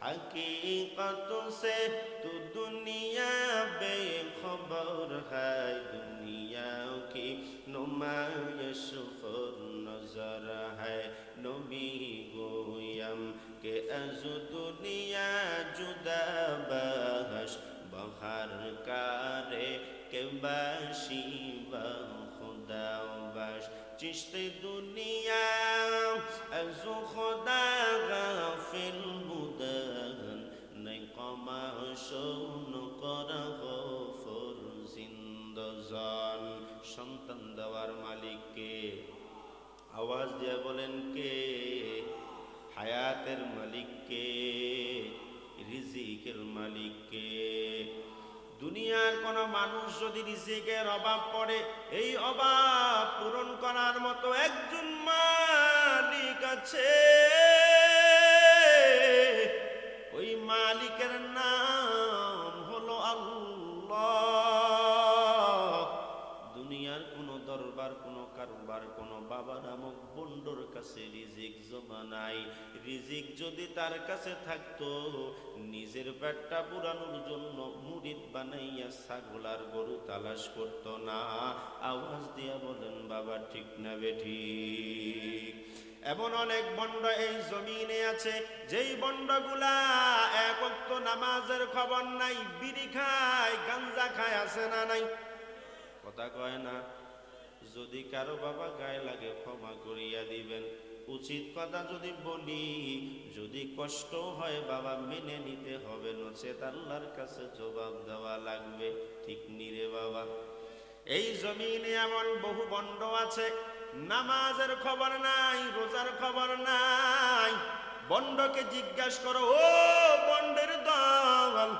हकीकत से तू दुनिया बेखबर है, दुनिया की नुमाइश पर नजर है। नबी गोयम के अज दुनिया जुदा बहश बहर कारे के बाशी ब खुदा बश चिश्ते दुनिया अजु खुदा गाफिल बुदन नहीं कमाशौन करा गफर जिंदजान। সন্তান দেওয়ার মালিক কে? আওয়াজ দিয়ে বলেন কে? হায়াতের মালিক কে? রিজিকের মালিক কে? দুনিয়ার কোন মানুষ যদি রিজিকের অভাব পড়ে, এই অভাব পূরণ করার মতো একজন মালিক আছে, ওই মালিকের নাম হলো আল্লাহ। দুনিয়ার কোন দরবার, কোন কারবার, কোন বাবা নামক বন্ডর কাছে রিজিক জমা নাই। রিজিক যদি তার কাছে থাকতো, নিজের পেটটা পুরানোর জন্য মুরিদ বানাইয়া ছাগল আর গরু তালাশ করতো না। আওয়াজ দিয়া বলেন বাবা ঠিক না বেঠিক? এমন অনেক বন্ড এই জমিনে আছে, যেই বন্ডগুলা এক ওয়াক্ত নামাজের খবর নাই, বিড়ি খায়, গাঞ্জা খায়, আছে না নাই? কথা কয় না? যদি কারো বাবা গায়ে লাগে ক্ষমা করিয়া দিবেন। উচিত কথা যদি বলি, যদি কষ্ট হয় বাবা মেনে নিতে হবে, নচেত আল্লাহর কাছে জবাব দেওয়া লাগবে। ঠিক নিরে বাবা? এই জমিনে এমন বহু বন্ড আছে, নামাজের খবর নাই, রোজার খবর নাই। বন্ডকে জিজ্ঞাসা করো, ও বন্ডের দল,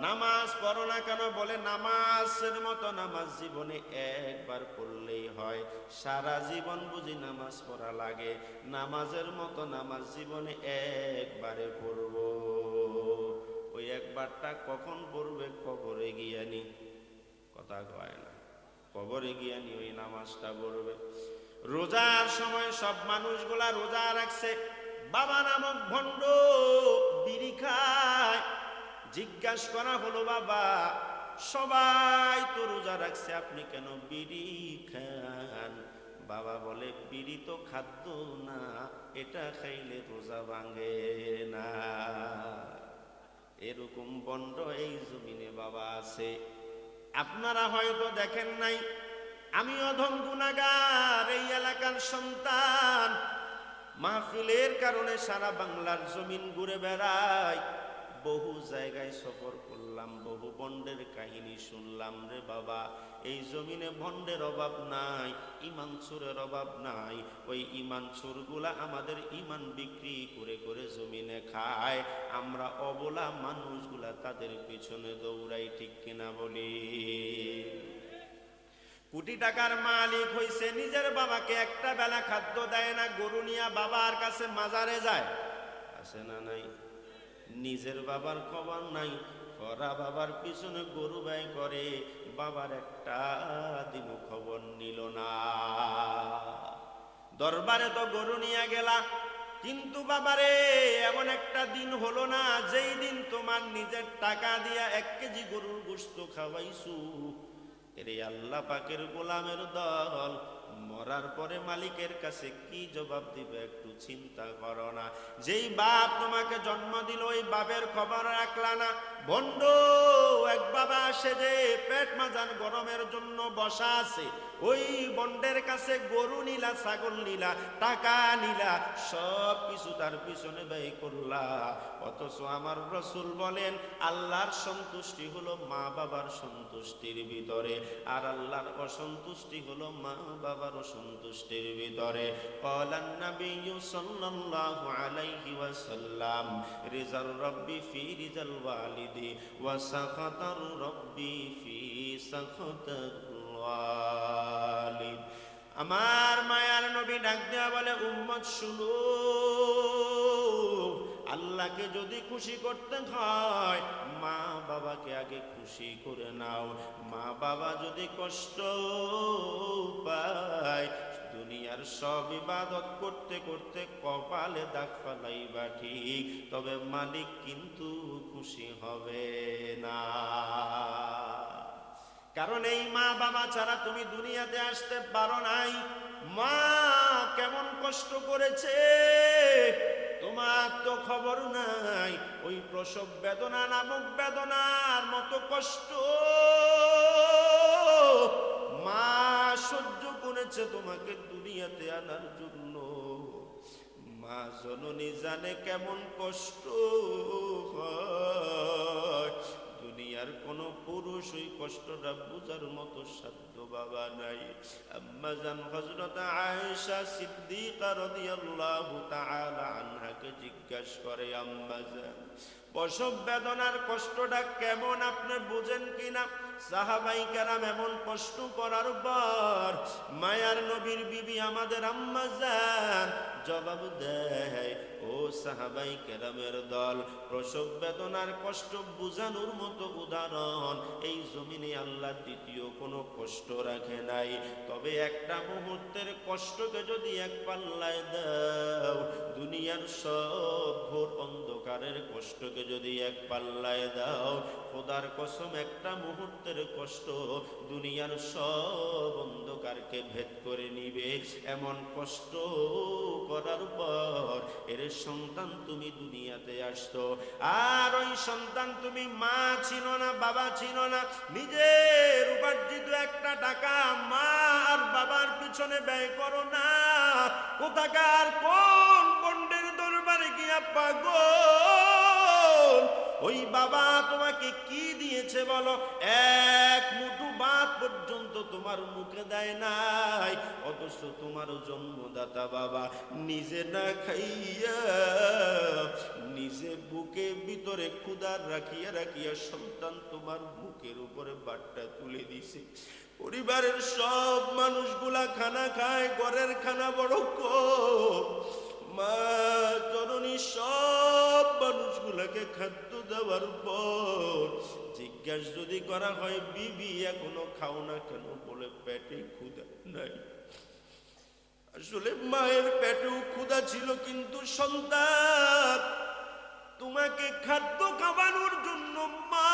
নামাজ পড়ো না কেন? বলে নামাজের মতো নামাজ জীবনে একবার পড়লেই হয়, সারা জীবন বুঝি নামাজ পড়া লাগে? নামাজের মতো নামাজ জীবনে একবারে পড়ব। ওই একবারটা কখন পড়বে? কবরে গিয়ানি। কথা কয় না? কবরে গিয়ানি ওই নামাজটা পড়বে। রোজার সময় সব মানুষগুলা রোজা রাখছে, বাবা নামক ভণ্ড বিড়ি খায়। জিজ্ঞাসা করা হলো, বাবা সবাই তো রোজা রাখছে, আপনি কেন বিড়ি খান? বাবা বলে, বিড়ি তো খাদ্য না, এটা খাইলে রোজা ভাঙে না। এরকম বন্ড এই জমিনে বাবা আছে। আপনারা হয়তো দেখেন নাই, আমি অধম গুনাহগার, এই এলাকার সন্তান, মাহফিলের কারণে সারা বাংলার জমিন ঘুরে বেড়াই, বহু জায়গায় সফর করলাম, বহু বন্ডের কাহিনী শুনলাম। রে বাবা, এই জমিনে বন্ডের অভাব নাই, ইমান চোরের অভাব নাই। ওই ইমান চোরগুলা আমাদের ইমান বিক্রি করে করে জমিনে খায়। আমরা অবলা মানুষগুলা তাদের পিছনে দৌড়াই। ঠিক কিনা বলি? কোটি টাকার মালিক হইছে, নিজের বাবাকে একটা বেলা খাদ্য দেয় না, গরু নিয়া বাবার কাছে মাজারে যায়, আছে না নাই? নিজের বাবার খবর নাই, পরা বাবার পিছনে গরু ব্যয় করে, বাবার একটা দিনও খবর নিল না। দরবারে তো গরু নিয়ে গেলা, কিন্তু বাবারে এমন একটা দিন হলো না যেই দিন তোমার নিজের টাকা দিয়া 1 কেজি গরুর গোশত খাওয়াইছু। এরে আল্লাহ পাকের গোলামের দল, মরার পরে মালিকের কাছে কি জবাব দিবে একটু চিন্তা করো না। যেই বাপ তোমাকে জন্ম দিল, ওই বাপের খবর রাখলা না। ভণ্ড এক বাবা আসে যে পেট মাজান গরমের জন্য বসা আছে, ওই বন্ডের কাছে গরু নিলা, ছাগল নিলা, টাকা নিলা, সব কিছু তার পিছনে ব্যয় করলা। অথচ আমার রাসূল বলেন, আল্লাহর সন্তুষ্টি হলো মা বাবার সন্তুষ্টির ভিতরে, আর আল্লাহর অসন্তুষ্টি হলো মা বাবার অসন্তুষ্টির ভিতরে। ক্বালান নাবিয়্যু সাল্লাল্লাহু আলাইহি ওয়াসাল্লাম, রিজার রাব্বি ফি রিজাল ওয়ালিদি ওয়া সাখাতার রাব্বি ফি সাখাতার ওয়ালিদ। আমার মায়ার নবী ডাক দেয়া বলে, উম্মত শুনো, আল্লাহকে যদি খুশি করতে হয়, মা বাবাকে আগে খুশি করে নাও। মা বাবা যদি কষ্ট পায়, দুনিয়ার সব ইবাদত করতে করতে কপালে দাগ ফালাইবা ঠিক, তবে মালিক কিন্তু খুশি হবে না। কারণ এই মা বাবা ছাড়া তুমি দুনিয়াতে আসতে পারো নাই। মা কেমন কষ্ট করেছে তোমার তো খবর নাই। ওই প্রসব বেদনা নামক বেদনার মতো কষ্ট মা সহ্য করেছে তোমাকে দুনিয়াতে আনার জন্য। মা জননী জানে কেমন কষ্ট হয়। দুনিয়ার কোন পুরুষ ওই কষ্টটা বুঝার মতো সাধ্য বাবা নাই। আম্মা জান হযরত আয়েশা সিদ্দিকা রাদিয়াল্লাহু তাআলা আনহাকে জিজ্ঞাসা করে, আম্মা জান প্রসব বেদনার কষ্টটা কেমন আপনি বুঝেন কিনা? সাহাবাই কেরাম এমন কষ্ট করার পর মায়ার নবীর বিবি আমাদের আম্মা জান জবাব দেয়, ও সাহাবাই কেরামের দল, প্রসব বেদনার কষ্ট বুঝানোর মতো উদাহরণ এই জমিনে আল্লাহ দ্বিতীয় কোনো কষ্ট রাখে নাই। তবে একটা মুহূর্তের কষ্টকে যদি এক পাল্লায় দাও, দুনিয়ার সব ঘোর অন্ধকারের কষ্টকে যদি এক পাল্লায় দাও, খোদার কসম একটা মুহূর্তের কষ্ট দুনিয়ার সব অন্ধকারকে ভেদ করে নিবে। এমন কষ্ট করার পর এর সন্তান তুমি দুনিয়াতে আসতো, আর ওই সন্তান তুমি মা ছিল না, বাবা ছিল না, নিজের উপার্জিত একটা টাকা মা আর বাবার পিছনে ব্যয় করো না। কোথাকার কোন পণ্ডিতের দরবারে গিয়া পাগল ওই বাবা তোমাকে কি দিয়েছে বলো? এক মুঠো ভাত পর্যন্ত তোমার মুখে দেয় নাই, অথচ তোমার জন্মদাতা বাবা নিজে না খাইয়া নিজে বুকে ভিতরে ক্ষুধার রাখিয়া রাখিয়া সন্তান তোমার বুকের উপরে বাটটা তুলে দিছে। পরিবারের সব মানুষগুলা খানা খায়, ঘরের খানা বড় কম। মা জননী সব মানুষগুলাকে খাদ্য দেওয়ার পর জিজ্ঞাসা যদি করা হয়, বিবি এখনো খাও না কেন? বলে পেটে ক্ষুধা নাই। আসলে মায়ের পেটেও ক্ষুধা ছিল, কিন্তু সন্তান তোমাকে খাদ্য খাওয়ানোর জন্য মা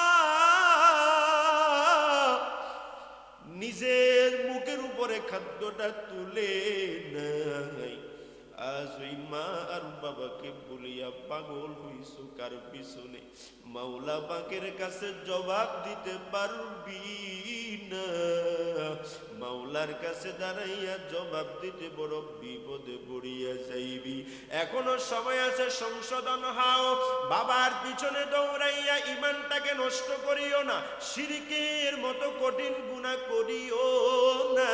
নিজের মুখের উপরে খাদ্যটা তুলে নাই। আজ ওই মা আর বাবাকে বলিয়া পাগল হইছো কার পিছনে? মাওলা পাকের কাছে জবাব দিতে পারবি না। মাওলার কাছে দাঁড়াইয়া জবাব দিতে বড় বিপদে পড়িয়া যাইবি। এখনো সময় আছে, সংশোধন হও। বাবার পিছনে দৌড়াইয়া ইমানটাকে নষ্ট করিও না, শিরকের মতো কঠিন গুনাহ করিও না।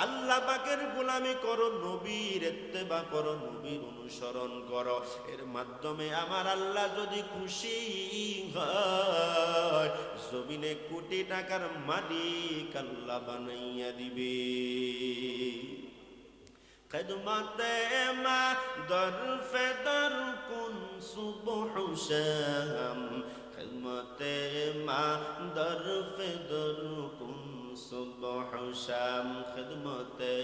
আল্লাহ পাকের গোলামি করো, নবীর ইত্তেবা করো, নবীর অনুসরণ করো। এর মাধ্যমে আমার আল্লাহ যদি খুশি হয়, জমিনে কোটি টাকার মালিক আল্লাহ বানাইয়া দিবে। খিদমতে মা দর ফে দর কুন সুবহ শাম, খিদমতে মা দর ফে দর কুন সুবহ শাম, খিদমতে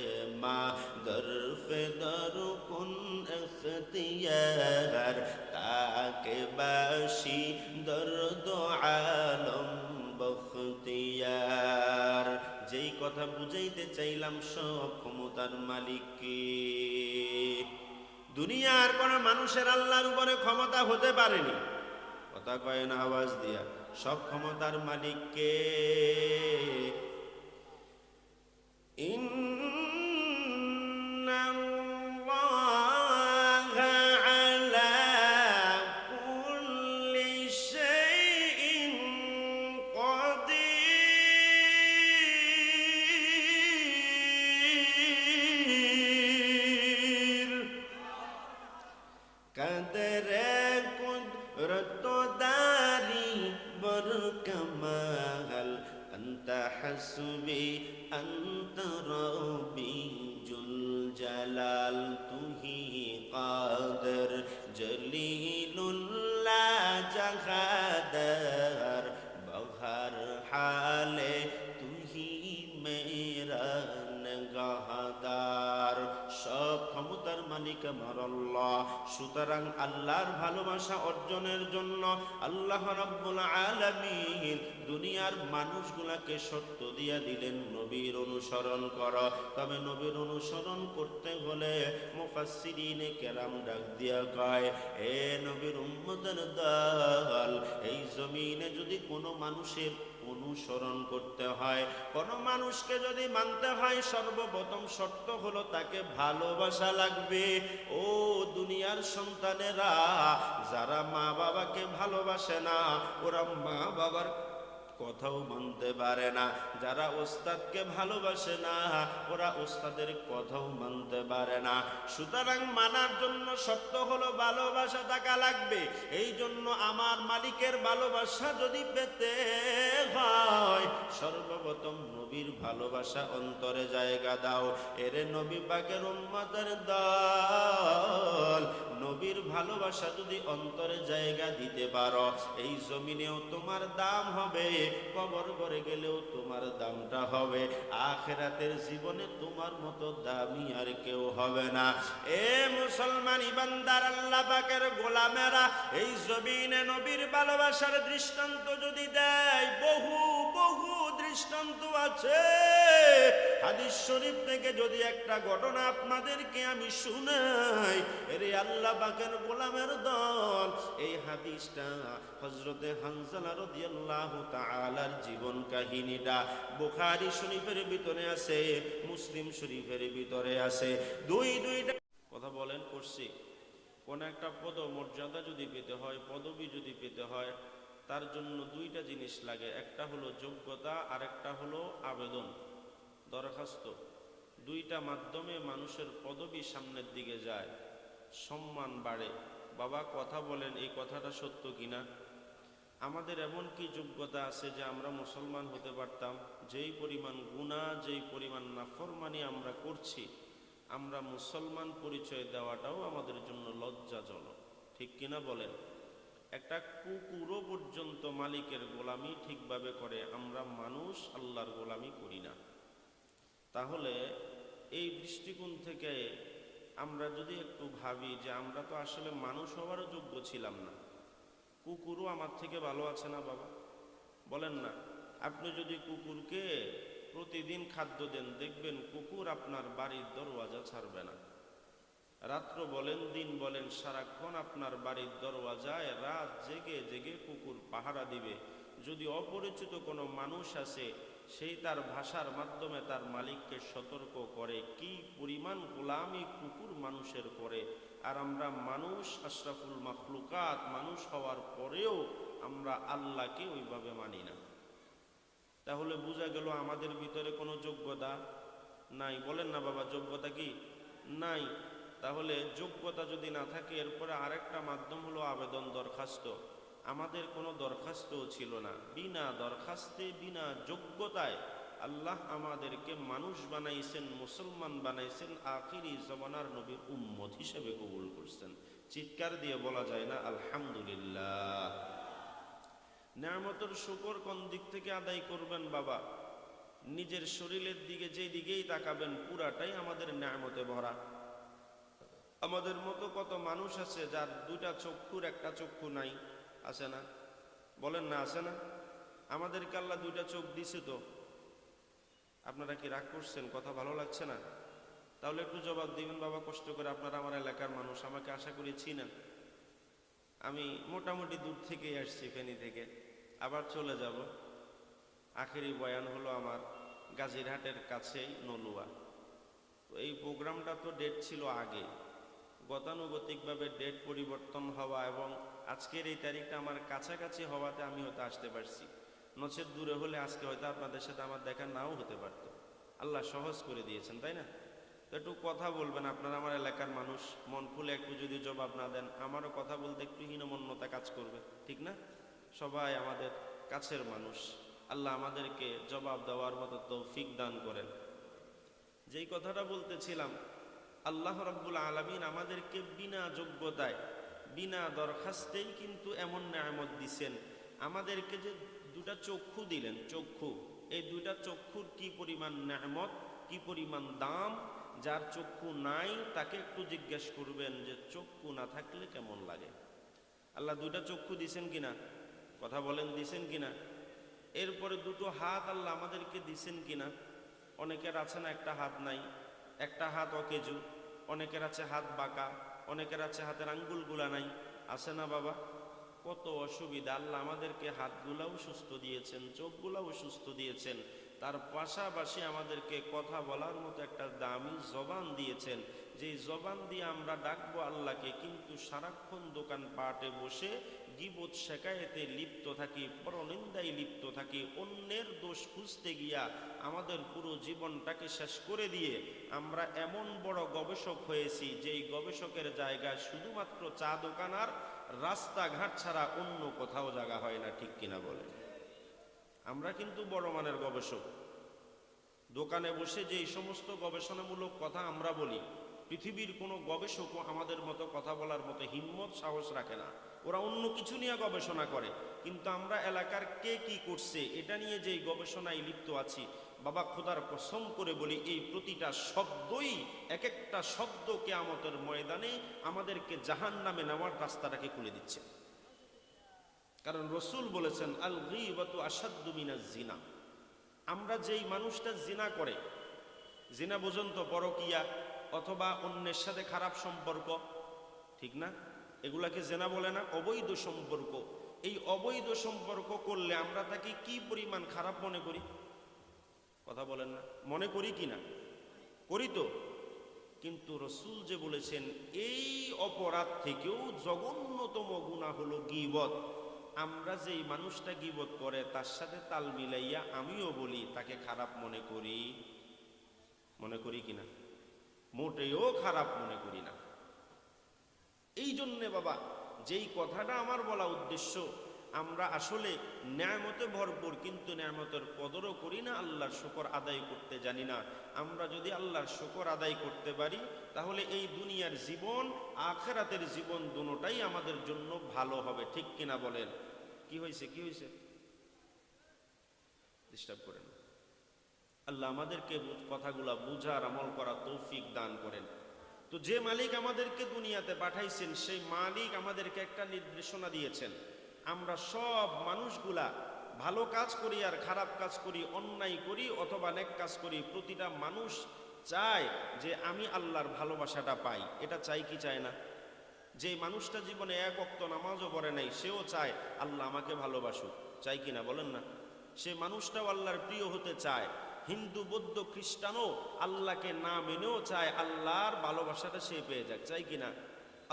মা দর ফে দর কুন ইখতিয়ার, তাকে বাসি দর্দ আলম বখতিয়ার। যেই কথা বুঝাইতে চাইলাম, সব ক্ষমতার মালিক কে? দুনিয়ার কোন মানুষের আল্লাহর উপরে ক্ষমতা হতে পারেনি। কথা কয় না আওয়াজ দিয়া? সব ক্ষমতার মালিক কে? হাসবি অন্ত রবি জুল জালাল, তুহি কাদের জলিলুল্লাহ জাহাদার, বহর হালে তুহি মেরা নগাহদার। লিকামারাল্লাহ। সুতরাং আল্লাহর ভালোবাসা অর্জনের জন্য আল্লাহ রাব্বুল আলামিন দুনিয়ার মানুষগুলাকে শর্ত দিয়া দিলেন, নবীর অনুসরণ করো। তবে নবীর অনুসরণ করতে হলে মুফাসসিরিনে কেরাম ডাক দিয়া কয়, এ নবীর উম্মতের দল, এই জমিনে যদি কোনো মানুষের অনুসরণ করতে হয়, কোনো মানুষকে যদি মানতে হয়, সর্বপ্রথম শর্ত হলো তাকে ভালোবাসা লাগবে। ও দুনিয়ার সন্তানেরা, যারা মা বাবাকে ভালোবাসে না, ওরা মা বাবার কথাও মানতে পারে না। যারা ওস্তাদকে ভালোবাসে না, ওরা ওস্তাদের কথাও মানতে পারে না। সুতরাং মানার জন্য শর্ত হলো ভালোবাসা থাকা লাগবে। এই জন্য আমার মালিকের ভালোবাসা যদি পেতে হয়, সর্বপ্রথম নবীর ভালোবাসা অন্তরে জায়গা দাও। এরে নবী পাকের উম্মতের দল, নবীর ভালোবাসা যদি অন্তরে জায়গা দিতে পারো, এই জমিনেও তোমার দাম হবে, কবর করে গেলেও তোমার দামটা হবে, আখিরাতের জীবনে তোমার মতো দামি আর কেউ হবে না। এ মুসলমান ইমানদার আল্লাহ পাকের গোলামেরা, এই জমিনে নবীর ভালোবাসার দৃষ্টান্ত যদি দেয়, বহু বহু দৃষ্টান্ত আছে। হাদিস শরীফ থেকে যদি একটা ঘটনা আপনাদেরকে আমি শুনাই, এরে আল্লাহ পাকের গোলামের দল, এই হাদিসটা হযরতে হানজালা রাদিয়াল্লাহু তাআলার জীবন কাহিনীটা বুখারী শরীফের ভিতরে আছে, মুসলিম শরীফের ভিতরে আছে। দুইটা কথা বলেন করছি। কোন একটা পদ মর্যাদা যদি পেতে হয়, পদবি যদি পেতে হয়, তার জন্য দুইটা জিনিস লাগে। একটা হলো যোগ্যতা, আর একটা হলো আবেদন, দরখাস্ত। দুইটা মাধ্যমে মানুষের পদবি সামনের দিকে যায়, সম্মান বাড়ে। বাবা কথা বলেন, এই কথাটা সত্য কিনা? আমাদের এমন কি যোগ্যতা আছে যে আমরা মুসলমান হতে পারতাম? যেই পরিমাণ গুনাহ, যেই পরিমাণ নাফরমানি আমরা করছি, আমরা মুসলমান পরিচয় দেওয়াটাও আমাদের জন্য লজ্জাজনক, ঠিক কিনা বলেন? একটা কুকুরও পর্যন্ত মালিকের গোলামি ঠিকভাবে করে, আমরা মানুষ আল্লাহর গোলামি করি না। তাহলে এই দৃষ্টিকোণ থেকে আমরা যদি একটু ভাবি যে আমরা তো আসলে মানুষ হওয়ারও যোগ্য ছিলাম না, কুকুরও আমার থেকে ভালো আছে না বাবা? বলেন না। আপনি যদি কুকুরকে প্রতিদিন খাদ্য দেন, দেখবেন কুকুর আপনার বাড়ির দরওয়াজা ছাড়বে না। রাত্র বলেন দিন বলেন, সারাক্ষণ আপনার বাড়ির দরওয়াজায় রাত জেগে জেগে কুকুর পাহারা দিবে। যদি অপরিচিত কোনো মানুষ আসে, সেই তার ভাষার মাধ্যমে তার মালিককে সতর্ক করে। কি পরিমাণ গোলামি কুকুর মানুষের করে! আর আমরা মানুষ, আশরাফুল মাখলুকাত, মানুষ হওয়ার পরেও আমরা আল্লাহকে ওইভাবে মানি না। তাহলে বোঝা গেল আমাদের ভিতরে কোনো যোগ্যতা নাই। বলেন না বাবা, যোগ্যতা কি নাই? তাহলে যোগ্যতা যদি না থাকে, এরপরে আরেকটা মাধ্যম হলো আবেদন, দরখাস্ত। আমাদের কোনো দরখাস্তও ছিল না। বিনা দরখাস্তে, বিনা যোগ্যতায় আল্লাহ আমাদেরকে মানুষ বানাইছেন, মুসলমান বানাইছেন, আখিরি জমানার নবীর উম্মত হিসেবে কবুল করছেন। চিৎকার দিয়ে বলা যায় না আলহামদুলিল্লাহ? নেয়ামতের শুকর কোন দিক থেকে আদায় করবেন বাবা? নিজের শরীরের দিকে যে দিকেই তাকাবেন, পুরাটাই আমাদের নেয়ামতে ভরা। আমাদের মতো কত মানুষ আছে যার দুইটা চক্ষুর একটা চক্ষু নাই, আছে না? বলেন না, আছে না? আমাদেরকে আল্লাহ দুইটা চোখ দিছে তো। আপনারা কি রাগ করছেন? কথা ভালো লাগছে না? তাহলে একটু জবাব দিবেন বাবা কষ্ট করে। আপনারা আমার এলাকার মানুষ, আমাকে আশা করি চিনেন। আমি মোটামুটি দূর থেকেই আসছি, ফেনী থেকে। আবার চলে যাব। আখেরি বয়ান হলো আমার গাজীরহাটের কাছেই নলুয়া। তো এই প্রোগ্রামটা তো ডেট ছিল আগে, গতানুগতিকভাবে ডেট পরিবর্তন হওয়া এবং আজকের এই তারিখটা আমার কাছাকাছি হওয়াতে আমি হয়তো আসতে পারছি। নচেত দূরে হলে আজকে হয়তো আপনাদের সাথে আমার দেখা নাও হতে পারত। আল্লাহ সহজ করে দিয়েছেন, তাই না? তো একটু কথা বলবেন, আপনারা আমার এলাকার মানুষ, মন খুলে একটু যদি জবাব না দেন, আমারও কথা বলতে একটু হীনমন্যতা কাজ করবে, ঠিক না? সবাই আমাদের কাছের মানুষ, আল্লাহ আমাদেরকে জবাব দেওয়ার মতো তৌফিক দান করেন। যেই কথাটা বলতেছিলাম, আল্লাহ রাব্বুল আলামিন আমাদেরকে বিনা যোগ্যতায়, বিনা দরখাস্তেই কিন্তু এমন নেয়ামত দিছেন। আমাদেরকে যে দুটা চক্ষু দিলেন, চক্ষু, এই দুইটা চক্ষুর কি পরিমাণ নেয়ামত, কি পরিমাণ দাম! যার চক্ষু নাই তাকে একটু জিজ্ঞেস করবেন যে চক্ষু না থাকলে কেমন লাগে। আল্লাহ দুইটা চক্ষু দিছেন কিনা, কথা বলেন, দিছেন কিনা? এরপরে দুটো হাত আল্লাহ আমাদেরকে দিছেন কিনা? অনেকের আছে না একটা হাত নাই, একটা হাত অকেজু, অনেকের আছে হাত বাঁকা, অনেকের আছে হাতের আঙ্গুলগুলা নাই, আছে না বাবা? কত অসুবিধা। আল্লাহ আমাদেরকে হাতগুলাও সুস্থ দিয়েছেন, চোখগুলাও সুস্থ দিয়েছেন, তার পাশাপাশি আমাদেরকে কথা বলার মতো একটা দামি জবান দিয়েছেন, যেই জবান দিয়ে আমরা ডাকবো আল্লাহকে, কিন্তু সারাক্ষণ দোকান পাটে বসে গীবত শেকায়েতে লিপ্ত থাকি, পরনিন্দায় লিপ্ত থাকি, অন্যের দোষ খুঁজতে গিয়া আমাদের পুরো জীবনটাকে শেষ করে দিয়ে আমরা এমন বড় গবেষক হয়েছি যেই গবেষকের জায়গায় শুধুমাত্র চা দোকান আর রাস্তাঘাট ছাড়া অন্য কোথাও জায়গা হয় না, ঠিক কিনা বলে? আমরা কিন্তু বড় মানের গবেষক। দোকানে বসে যেই সমস্ত গবেষণামূলক কথা আমরা বলি, পৃথিবীর কোনো গবেষকও আমাদের মতো কথা বলার মতো হিম্মত সাহস রাখে না। ওরা অন্য কিছু নিয়ে গবেষণা করে, কিন্তু আমরা এলাকার কে কি করছে এটা নিয়ে যেই গবেষণায় লিপ্ত আছি, বাবা খোদার কসম করে বলি, এই প্রতিটা শব্দই, এক একটা শব্দ কিয়ামতের ময়দানে আমাদেরকে জাহান্নামে নেওয়ার রাস্তাটাকে খুলে দিচ্ছে। কারণ রসুল বলেছেন, আল গীবাতু আশাদ্দু মিনাজ জিনা। আমরা যেই মানুষটা জিনা করে, জিনা বোঝেন তো, পরকিয়া অথবা অন্যের সাথে খারাপ সম্পর্ক, ঠিক না? এগুলাকে জিনা বলে না? অবৈধ সম্পর্ক। এই অবৈধ সম্পর্ক করলে আমরা তাকে কি পরিমাণ খারাপ মনে করি, কথা বলেন না? মনে করি কি না? করি তো। কিন্তু রসুল যে বলেছেন এই অপরাধ থেকেও জঘন্যতম গুনাহ হলো গীবত। আমরা যেই মানুষটা গীবত করে তার সাথে তাল মিলাইয়া আমিও বলি তাকে খারাপ মনে করি, মনে করি কিনা? মোটেও খারাপ মনে করি না। এই জন্যে বাবা, যেই কথাটা আমার বলা উদ্দেশ্য, আমরা আসলে নেয়ামতে ভরপুর, কিন্তু নেয়ামতের কদরও করি না, আল্লাহর শুকর আদায় করতে জানি না। আমরা যদি আল্লাহর শুকর আদায় করতে পারি, তাহলে এই দুনিয়ার জীবন আখিরাতের জীবন দুটোটাই আমাদের জন্য ভালো হবে, ঠিক কিনা বলেন? কি হয়েছে, কি হয়েছে? ডিস্টার্ব করেন। আল্লাহ আমাদেরকে কথাগুলা বুঝার, আমল করা তৌফিক দান করেন। তো যে মালিক আমাদেরকে দুনিয়াতে পাঠাইছেন, সেই মালিক আমাদেরকে একটা নির্দেশনা দিয়েছেন। আমরা সব মানুষগুলা ভালো কাজ করি আর খারাপ কাজ করি, অন্যায় করি অথবা নেক কাজ করি, প্রতিটা মানুষ চায় যে আমি আল্লাহর ভালোবাসাটা পাই। এটা চাই কি চায় না? যে মানুষটা জীবনে এক ওয়াক্ত নামাজও পড়ে নাই, সেও চায় আল্লাহ আমাকে ভালোবাসুক, চাই কিনা বলেন না? সে মানুষটাও আল্লাহর প্রিয় হতে চায়। হিন্দু, বৌদ্ধ, খ্রিস্টানও আল্লাহকে না মেনেও চায় আল্লাহর ভালোবাসাটা সে পেয়ে যাক, চাই কিনা?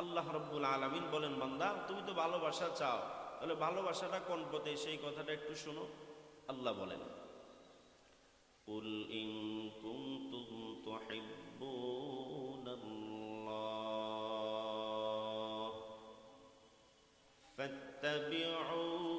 আল্লাহ রাব্বুল আলামিন বলেন, বান্দা তুমি তো ভালোবাসা চাও, তাহলে ভালোবাসাটা কোন পথে সেই কথাটা একটু শোনো। আল্লাহ বলেন, কুল ইন কুনতুম তুহিব্বুনাল্লাহ ফাত্তাবিউনি